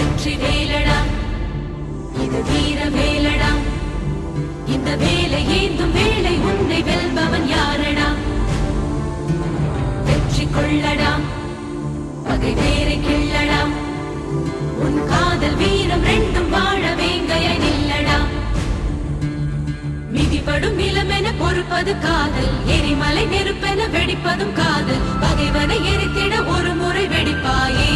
வெற்றி வேலடா இது வீர வேலடா இந்த வேலை ஏந்தும் வேலை உன்னை வெல்பவன் யாரடா வெற்றி கொள்ளடா பகை வேரை கிள்ளடா உன் காதல் வீரம் ரெண்டும் வாழ வேங்கைய நில்லடா மிதிப்படும் இளமென பொறுப்பது காதல் எரிமலை நெருப்பென வெடிப்பதும் காதல் பகைவனை எரித்திட ஒரு முறை வெடிப்பாயே